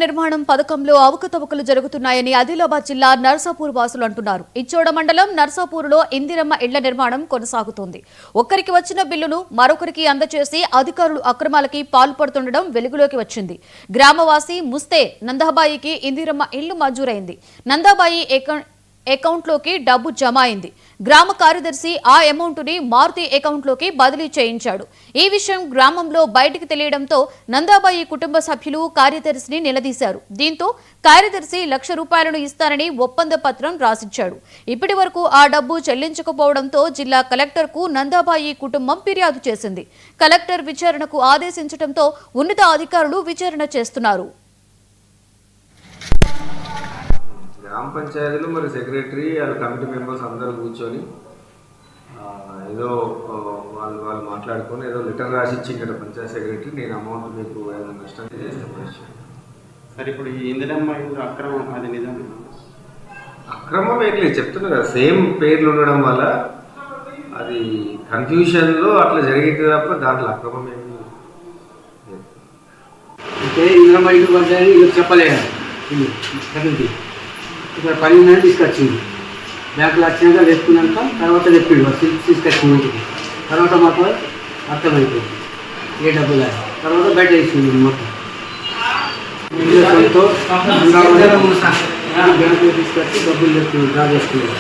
నిర్మాణం పథకంలో అవకతవకలు జరుగుతున్నాయని ఆదిలాబాద్ జిల్లా నర్సాపూర్ వాసులు అంటున్నారు. ఇచ్చోడ మండలం నర్సాపూర్లో ఇందిరమ్మ ఇళ్ల నిర్మాణం కొనసాగుతోంది. ఒక్కరికి వచ్చిన బిల్లును మరొకరికి అందజేసి అధికారులు అక్రమాలకి పాల్పడుతుండడం వెలుగులోకి వచ్చింది. గ్రామవాసి ముస్తే నందాబాయికి ఇందిరమ్మ ఇల్లు మంజూరైంది. నందాబాయి అకౌంట్లోకి డబ్బు జమ అయింది. గ్రామ కార్యదర్శి ఆ అమౌంట్ని మారుతి అకౌంట్లోకి బదిలీ చేయించాడు. ఈ విషయం గ్రామంలో బయటికి తెలియడంతో నందాబాయి కుటుంబ సభ్యులు కార్యదర్శిని నిలదీశారు. దీంతో కార్యదర్శి ₹1,00,000 ఇస్తానని ఒప్పంద పత్రం రాసిచ్చాడు. ఇప్పటి వరకు ఆ డబ్బు చెల్లించకపోవడంతో జిల్లా కలెక్టర్కు నందాబాయి కుటుంబం ఫిర్యాదు చేసింది. కలెక్టర్ విచారణకు ఆదేశించడంతో ఉన్నత అధికారులు విచారణ చేస్తున్నారు. గ్రామ పంచాయతీలో మరి సెక్రటరీ కమిటీ మెంబర్స్ అందరూ కూర్చొని ఏదో వాళ్ళు మాట్లాడుకొని ఏదో లెటర్ రాసి ఇచ్చింటారు పంచాయతీ సెక్రటరీ, నేను అమౌంట్ మీకు ఏదైనా నష్టం చేస్తే సరే. ఇప్పుడు ఈ ఇందిరమ్మ అక్రమం అది నిజం? అక్రమం ఏం లేదు, చెప్తున్నా కదా, సేమ్ పేర్లు ఉండడం వల్ల అది కన్ఫ్యూషన్లో అట్లా జరిగింది తప్ప దాంట్లో అక్రమం ఏమి లేదు. అంటే ఇందిరమ్మ ఇల్లు పంచాయతీ ఇది చెప్పలేదు సెక్రటరీ, ఇక్కడ 12 తీసుకొచ్చింది. బ్యాంకులో వచ్చినాక వేసుకున్నాక తర్వాత చెప్పిండు తీసుకొచ్చింది. తర్వాత మాకు అర్థమైపోయింది ఏ డబ్బులు తర్వాత బయట వేసింది మొత్తం. బ్యాంకులో తీసుకొచ్చి డబ్బులు డ్రా చేసుకున్నాం.